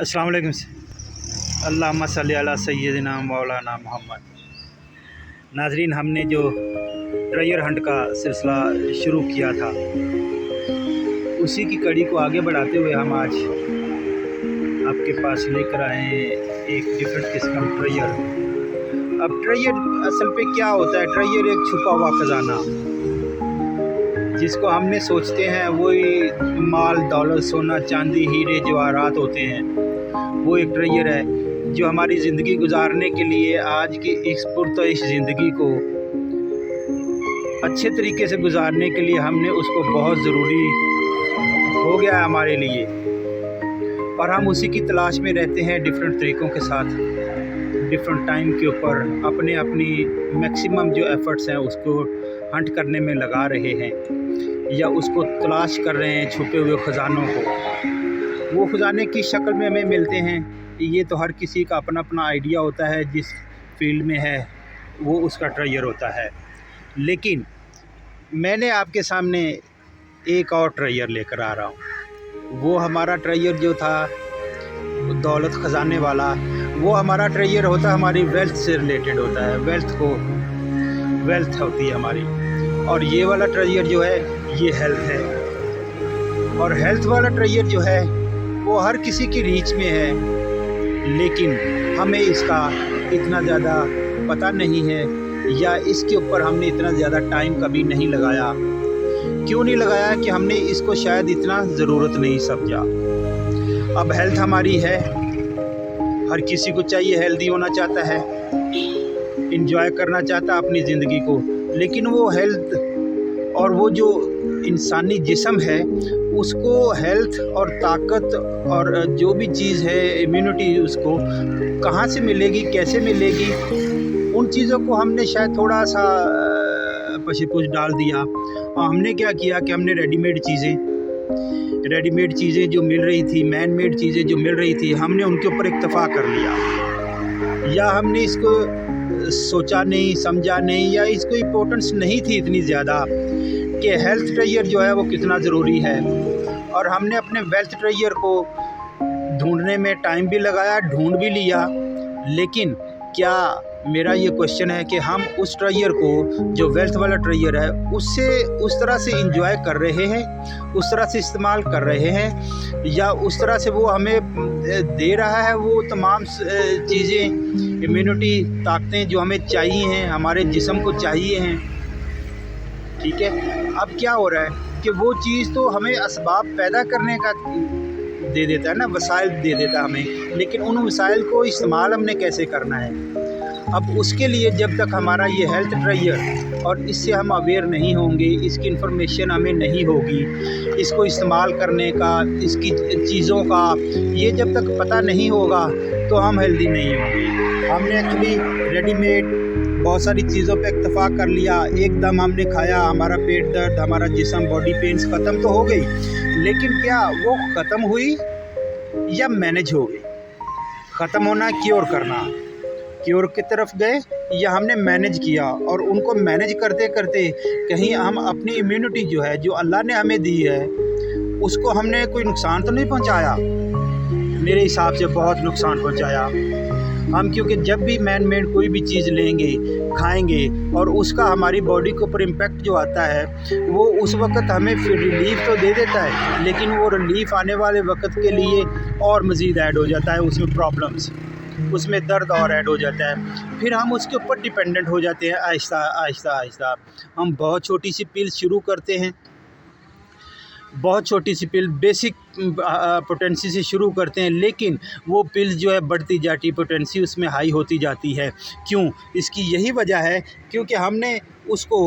अस्सलाम वालेकुम। अल्लाहुम्मा सल्ली अला सय्यदिना मौलाना मोहम्मद। नाजरीन, हमने जो ट्रेजर हंट का सिलसिला शुरू किया था, उसी की कड़ी को आगे बढ़ाते हुए हम आज आपके पास लेकर आए हैं एक डिफरेंट किस्म का ट्रेजर। अब ट्रेजर असल पे क्या होता है? ट्रेजर एक छुपा हुआ खजाना, जिसको हमने सोचते हैं वही माल दौलत सोना चांदी हीरे जवाहरात होते हैं। वो एक ट्रेजर है जो हमारी ज़िंदगी गुजारने के लिए, आज की इस पुरतइश ज़िंदगी को अच्छे तरीके से गुजारने के लिए हमने उसको बहुत ज़रूरी हो गया है हमारे लिए, और हम उसी की तलाश में रहते हैं डिफरेंट तरीक़ों के साथ, डिफरेंट टाइम के ऊपर अपनी मैक्सिमम जो एफ़र्ट्स हैं उसको हंट करने में लगा रहे हैं, या उसको तलाश कर रहे हैं छुपे हुए ख़जानों को। वो ख़जाने की शक्ल में हमें मिलते हैं। ये तो हर किसी का अपना अपना आइडिया होता है, जिस फील्ड में है वो उसका ट्रेजर होता है। लेकिन मैंने आपके सामने एक और ट्रेजर लेकर आ रहा हूँ। वो हमारा ट्रेजर जो था दौलत ख़जाने वाला, वो हमारा ट्रेजर होता है, हमारी वेल्थ से रिलेटेड होता है। वेल्थ होती है हमारी। और ये वाला ट्रेजर जो है ये हेल्थ है। और हेल्थ वाला ट्रेजर जो है वो हर किसी की रीच में है, लेकिन हमें इसका इतना ज़्यादा पता नहीं है, या इसके ऊपर हमने इतना ज़्यादा टाइम कभी नहीं लगाया। क्यों नहीं लगाया? कि हमने इसको शायद इतना ज़रूरत नहीं समझा। अब हेल्थ हमारी है, हर किसी को चाहिए, हेल्दी होना चाहता है, इंजॉय करना चाहता है अपनी ज़िंदगी को। लेकिन वो हेल्थ और वो जो इंसानी जिस्म है, उसको हेल्थ और ताकत और जो भी चीज़ है, इम्यूनिटी, उसको कहाँ से मिलेगी, कैसे मिलेगी, उन चीज़ों को हमने शायद थोड़ा सा पशीपुश डाल दिया। और हमने क्या किया कि हमने रेडीमेड चीज़ें जो मिल रही थी, मैन मेड चीज़ें जो मिल रही थी, हमने उनके ऊपर इक्तफ़ा कर लिया, या हमने इसको सोचा नहीं, समझा नहीं, या इसको इम्पोर्टेंस नहीं थी इतनी ज़्यादा कि हेल्थ ट्रेजर जो है वो कितना ज़रूरी है। और हमने अपने वेल्थ ट्रेजर को ढूंढने में टाइम भी लगाया, ढूंढ भी लिया। लेकिन क्या, मेरा ये क्वेश्चन है कि हम उस ट्रेजर को, जो वेल्थ वाला ट्रेजर है, उससे उस तरह से इंजॉय कर रहे हैं, उस तरह से इस्तेमाल कर रहे हैं, या उस तरह से वो हमें दे रहा है वो तमाम चीज़ें, इम्यूनिटी, ताकतें जो हमें चाहिए हैं, हमारे जिस्म को चाहिए हैं। ठीक है, अब क्या हो रहा है कि वो चीज़ तो हमें असबाब पैदा करने का दे देता है ना, वसाइल दे देता है हमें, लेकिन उन वसाइल को इस्तेमाल हमने कैसे करना है। अब उसके लिए जब तक हमारा ये हेल्थ ट्रेजर, और इससे हम अवेयर नहीं होंगे, इसकी इन्फॉर्मेशन हमें नहीं होगी, इसको इस्तेमाल करने का, इसकी चीज़ों का ये जब तक पता नहीं होगा तो हम हेल्दी नहीं होंगे। हमने एक्चुअली रेडीमेड बहुत सारी चीज़ों पे इक्तफ़ा कर लिया, एकदम हमने खाया, हमारा पेट दर्द, हमारा जिस्म, बॉडी पेन्स ख़त्म तो हो गई, लेकिन क्या वो ख़त्म हुई या मैनेज हो गई? ख़त्म होना, क्योर करना, क्योर की तरफ गए, या हमने मैनेज किया, और उनको मैनेज करते करते कहीं हम अपनी इम्यूनिटी जो है, जो अल्लाह ने हमें दी है, उसको हमने कोई नुकसान तो नहीं पहुंचाया? मेरे हिसाब से बहुत नुकसान पहुंचाया हम, क्योंकि जब भी मैन मेड कोई भी चीज़ लेंगे, खाएंगे, और उसका हमारी बॉडी के ऊपर इम्पैक्ट जो आता है, वो उस वक़्त हमें फिर रिलीफ़ तो दे देता है, लेकिन वो रिलीफ़ आने वाले वक़्त के लिए और मज़ीद ऐड हो जाता है, उसमें प्रॉब्लम्स, उसमें दर्द और ऐड हो जाता है। फिर हम उसके ऊपर डिपेंडेंट हो जाते हैं आहिस्ता आहिस्ता। हम बहुत छोटी सी पिल शुरू करते हैं, बहुत छोटी सी पिल, बेसिक पोटेंसी से शुरू करते हैं, लेकिन वो पिल जो है बढ़ती जाती, पोटेंसी उसमें हाई होती जाती है। क्यों? इसकी यही वजह है क्योंकि हमने उसको,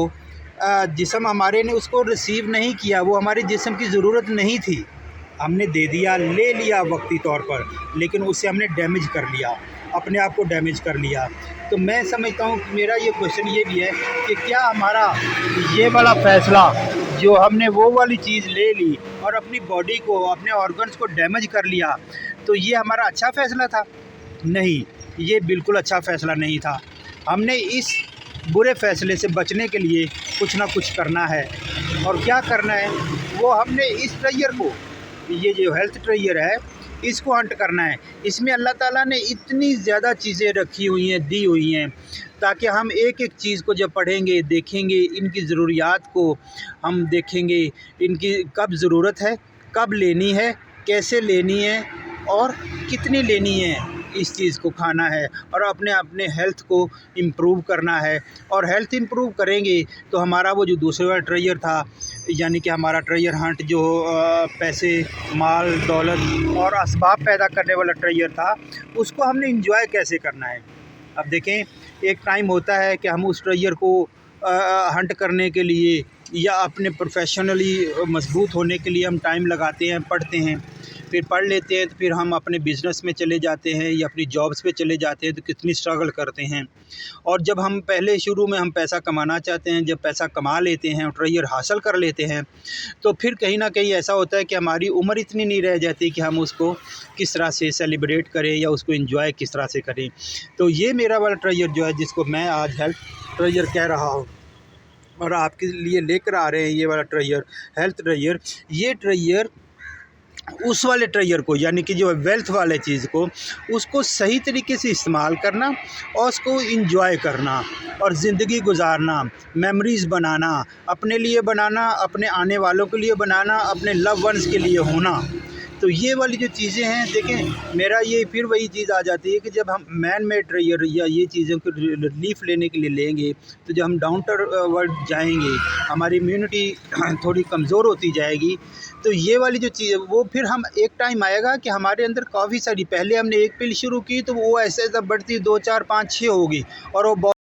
जिस्म हमारे ने उसको रिसीव नहीं किया, वो हमारे जिस्म की ज़रूरत नहीं थी, हमने दे दिया, ले लिया वक्ती तौर पर, लेकिन उससे हमने डैमेज कर लिया, अपने आप को डैमेज कर लिया। तो मैं समझता हूँ कि मेरा ये क्वेश्चन ये भी है कि क्या हमारा ये वाला फ़ैसला, जो हमने वो वाली चीज़ ले ली और अपनी बॉडी को, अपने ऑर्गन्स को डैमेज कर लिया, तो ये हमारा अच्छा फ़ैसला था? नहीं, ये बिल्कुल अच्छा फ़ैसला नहीं था। हमने इस बुरे फ़ैसले से बचने के लिए कुछ ना कुछ करना है, और क्या करना है, वो हमने इस ट्रेजर को, ये जो हेल्थ ट्रेजर है, اس کو ہنٹ کرنا ہے۔ اس میں اللہ تعالیٰ نے اتنی زیادہ چیزیں رکھی ہوئی ہیں، دی ہوئی ہیں، تاکہ ہم ایک ایک چیز کو جب پڑھیں گے، دیکھیں گے، ان کی ضروریات کو ہم دیکھیں گے، ان کی کب ضرورت ہے، کب لینی ہے، کیسے لینی ہے اور کتنی لینی ہے، اس چیز کو کھانا ہے، اور اپنے ہیلتھ کو امپروو کرنا ہے۔ اور ہیلتھ امپروو کریں گے تو ہمارا وہ جو دوسرے والا ٹریجر تھا، یعنی کہ ہمارا ٹریجر ہنٹ جو پیسے، مال، دولت اور اسباب پیدا کرنے والا ٹریجر تھا، اس کو ہم نے انجوائے کیسے کرنا ہے۔ اب دیکھیں، ایک ٹائم ہوتا ہے کہ ہم اس ٹریجر کو ہنٹ کرنے کے لیے یا اپنے پروفیشنلی مضبوط ہونے کے لیے ہم ٹائم لگاتے ہیں، پڑھتے ہیں، پھر پڑھ لیتے ہیں، تو پھر ہم اپنے بزنس میں چلے جاتے ہیں یا اپنی جابس پہ چلے جاتے ہیں، تو کتنی اسٹرگل کرتے ہیں۔ اور جب ہم پہلے شروع میں ہم پیسہ کمانا چاہتے ہیں، جب پیسہ کما لیتے ہیں، ٹریجر حاصل کر لیتے ہیں، تو پھر کہیں نہ کہیں ایسا ہوتا ہے کہ ہماری عمر اتنی نہیں رہ جاتی کہ ہم اس کو کس طرح سے سیلیبریٹ کریں یا اس کو انجوائے کس طرح سے کریں۔ تو یہ میرا والا ٹریجر جو ہے، جس کو میں آج ہیلتھ ٹریجر کہہ رہا ہوں اور آپ کے لیے لے کر آ رہے ہیں، یہ والا ٹریجر ہیلتھ ٹریجر، یہ ٹریجر اس والے ٹریجر کو، یعنی کہ جو ویلتھ والے چیز کو، اس کو صحیح طریقے سے استعمال کرنا اور اس کو انجوائے کرنا اور زندگی گزارنا، میموریز بنانا، اپنے لیے بنانا، اپنے آنے والوں کے لیے بنانا، اپنے لو ونس کے لیے ہونا۔ تو یہ والی جو چیزیں ہیں، دیکھیں میرا یہ پھر وہی چیز آ جاتی ہے کہ جب ہم مین میڈ ٹریجر یا یہ چیزوں کو ریلیف لینے کے لیے لیں گے، تو جب ہم ڈاؤن ٹو ورلڈ جائیں گے، ہماری امیونٹی تھوڑی کمزور ہوتی جائے گی، تو یہ والی جو چیز وہ پھر ہم ایک ٹائم آئے گا کہ ہمارے اندر کافی ساری، پہلے ہم نے ایک پل شروع کی تو وہ ایسے ایسا بڑھتی 2 4 5 6 ہوگی، اور وہ